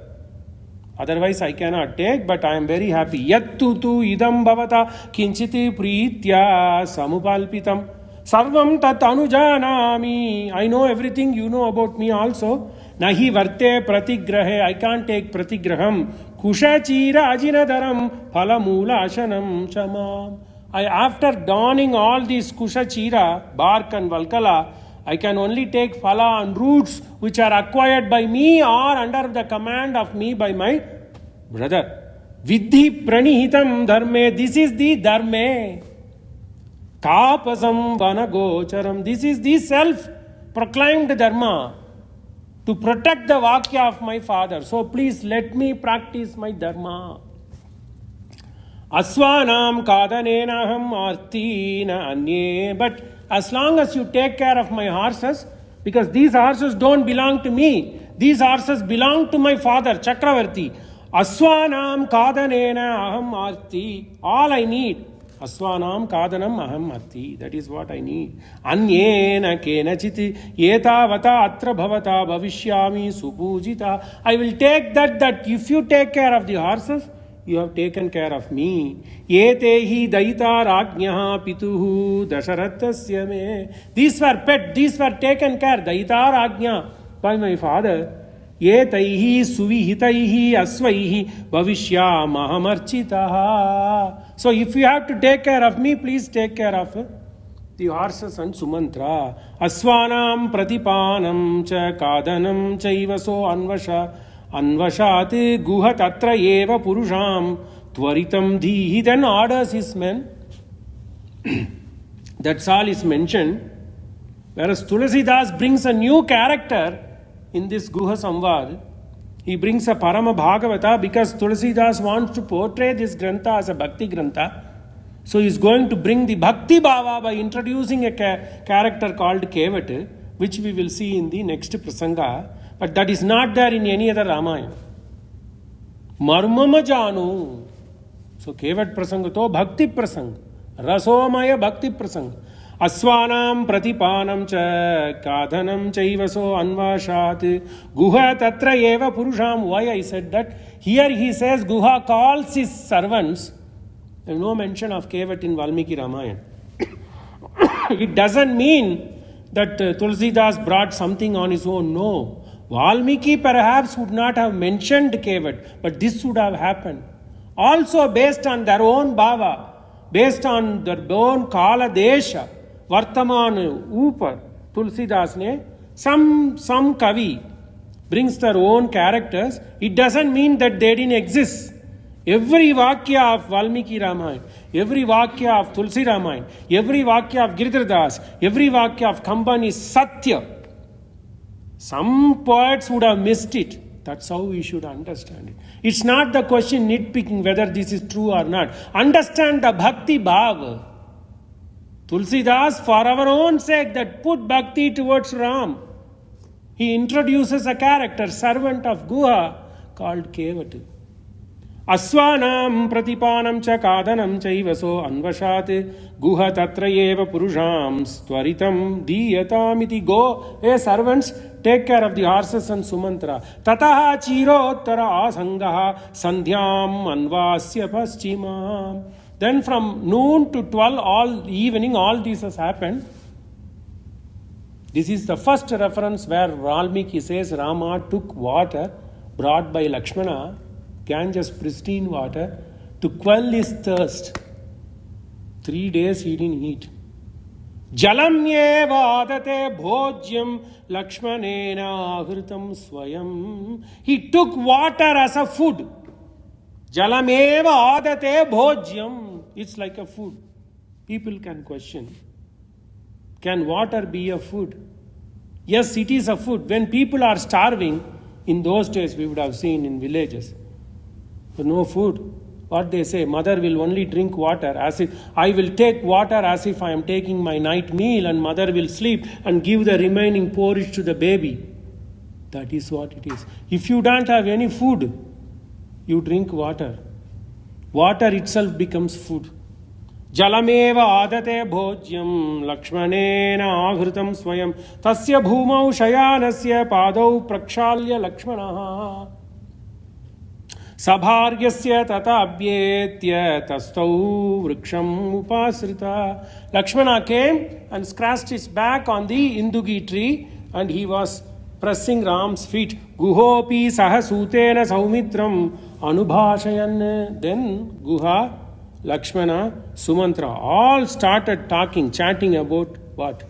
Otherwise I cannot take, but I am very happy. Yattu tu idam bhavata kinchiti preetya samupalpitam sarvam tat anujanami. I know everything you know about me also. Nahi varte pratigrahe. I can't take pratigraham. Kusha chira ajinadaram phalamula ashanam chamam. After donning all these kusha chira, bark and valkala, I can only take phala and roots which are acquired by me or under the command of me by my brother. Vidhi pranihitam dharme. This is the dharme. Tapasam vanagocharam. This is the self-proclaimed dharma. To protect the vakya of my father. So please let me practice my dharma. Aswanam kadanenaham artina anye. But as long as you take care of my horses, because these horses don't belong to me, these horses belong to my father, Chakravarti. Aswanam kadanena aham arti. All I need. Aswanam kadanam aham arti. That is what I need. Anyena kenachiti etavata atra bhavata bhavishyami supujita. I will take that if you take care of the horses, you have taken care of me. Yetehi daita rajnyaha pituhu dasharathasya me. These were pet, these were taken care. Daita rajnya by my father. Yetaihi suvihitaihi asvaihi bhavishya mahamarchitaha. So if you have to take care of me, please take care of the horses and Sumantra. Aswanam pratipanam cha kadanam chaivaso anvasha. Anvashate guha tatra eva purusham tvaritam dhihi. Then orders his men. That's all is mentioned. Whereas Thulsidas brings a new character in this Guha Samvad. He brings a Parama Bhagavata because Thulsidas wants to portray this Grantha as a Bhakti Grantha. So he is going to bring the Bhakti Bhava by introducing a character called Kevat, which we will see in the next Prasanga. But that is not there in any other Ramayana. Marmama janu. So Kevat Prasangato Bhakti Prasanga. Rasomaya Bhakti Prasanga. Aswanam pratipanam cha kadhanam chaivaso anvashat guha tatra eva purusham. Why I said that? Here he says Guha calls his servants. There is no mention of Kevat in Valmiki Ramayana. It doesn't mean that Thulsidas brought something on his own. No. Valmiki perhaps would not have mentioned Kevat, but this would have happened. Also based on their own bhava, based on their own kala desha, Vartaman Upar, Thulsidas ne, some kavi brings their own characters. It doesn't mean that they didn't exist. Every Vakya of Valmiki Ramayana, every Vakya of Tulsi Ramayana, every Vakya of Giridharadas, every Vakya of Kamban is Satya. Some poets would have missed it. That's how we should understand it. It's not the question nitpicking whether this is true or not. Understand the Bhakti Bhava. Thulsidas, for our own sake, that put Bhakti towards Ram. He introduces a character, servant of Guha, called Kevat. Aswanam pratipanam cha kadanam chaivaso anvashat guha tatra eva purusham stvaritam diyatamiti. Go, hey servants, take care of the horses and Sumantra. Tataha chirottara asangaha sandhyam anvasya paschimam. Then from noon to 12, all evening, all this has happened. This is the first reference where Valmiki says Rama took water brought by Lakshmana, Ganges pristine water, to quell his thirst. 3 days he didn't eat. Jalam eva adate bhojyam Lakshmanena ahritam swayam. He took water as a food. Jalam eva adate bhojyam. It's like a food. People can question. Can water be a food? Yes, it is a food. When people are starving, in those days we would have seen in villages, no food. What they say, mother will only drink water as if I will take water as if I am taking my night meal, and mother will sleep and give the remaining porridge to the baby. That is what it is. If you don't have any food, you drink water. Water itself becomes food. जलमेव आदते भोज्यं लक्ष्मणेन आहृतं स्वयं तस्य भूमौ शयानस्य पादौ प्रक्षाल्य लक्ष्मणः सभार्यस्य तथाभ्येत्य तस्थौ वृक्षम् उपाश्रिता. Lakshmana came and scratched his back on the Indugi tree and he was pressing Ram's feet. Guhopi sahasutena saumitram anubhashayan. Then Guha, Lakshmana, Sumantra all started talking, chatting about what?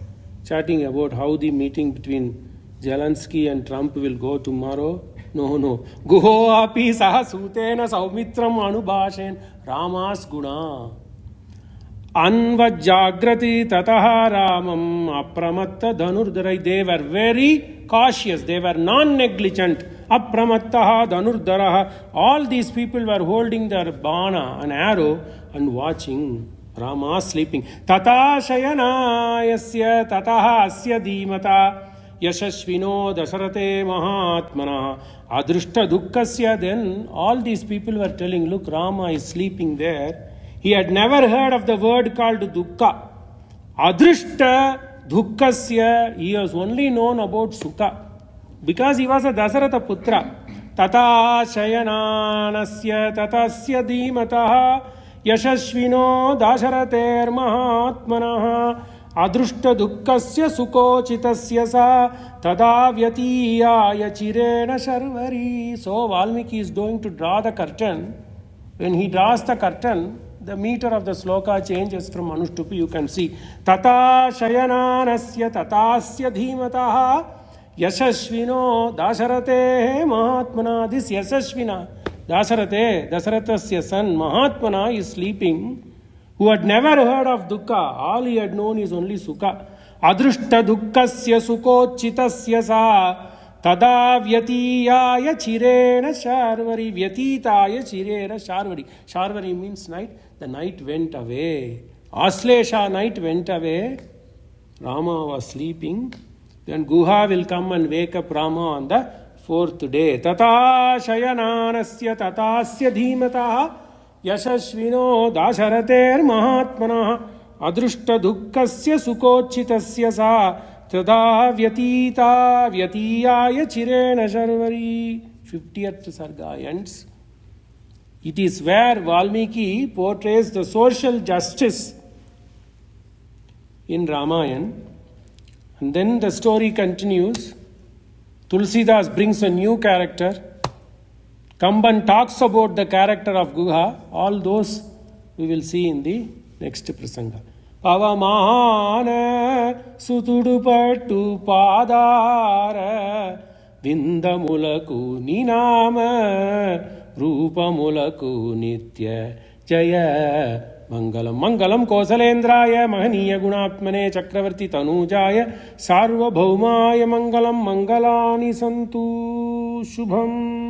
Chatting about how the meeting between Zelensky and Trump will go tomorrow. No. Guho api sahasutena saumitram anubhashayan Ramas guna. Anvajagrati tataha Ramam apramatta dhanurdarai. They were very cautious. They were non-negligent. Apramattaha dhanurdaraha. All these people were holding their bana, an arrow, and watching Rama sleeping. Tata shayana yasya tataha asya dhimata yashashvino dasharate mahatmana adrushta dukkasya. Then all these people were telling, look, Rama is sleeping there. He had never heard of the word called dukkha. Adrushta dukkasya. He was only known about sukha because he was a Dasaratha putra. Tata shayananasya tatasya dhimataha yashashvino dasharater mahatmanaha adrushta dukkasya sukochitasya sa tada vyatiyaya chirena sharvari. So Valmiki is going to draw the curtain. When he draws the curtain, the meter of the sloka changes from Anushtupi. You can see tata shayananasya tatasya dhimataha yashashvino dasharate mahatmana. This yashashvina, Dasarathasya son, Mahatmana, is sleeping, who had never heard of dukkha. All he had known is only sukha. Adrushta dukkasya sukochitasya sa tada vyatiyaya chirena sharvari. Vyatitaya chirena sharvari. Sharvari means night. The night went away. Aslesha night went away. Rama was sleeping. Then Guha will come and wake up Rama on the fourth day. Tata shayananasya tatasya dhimataha yashashvino dasharater mahatmana adrushta dukkasya sukochitasya sa tada vyatiyaya chirena sharvari. 50th Sarga ends. It is where Valmiki portrays the social justice in Ramayana. And then the story continues. Thulsidas brings a new character. Kamban talks about the character of Guha. All those we will see in the next prasanga. Pavamahana sutudupattu padara vindamulaku ninama rupamulaku nitya jaya Mangalam Mangalam Kosalendraya Mahaniya Gunatmane Chakravarti Tanujaya Sarvabhaumaya Mangalam Mangalani Santu Shubham.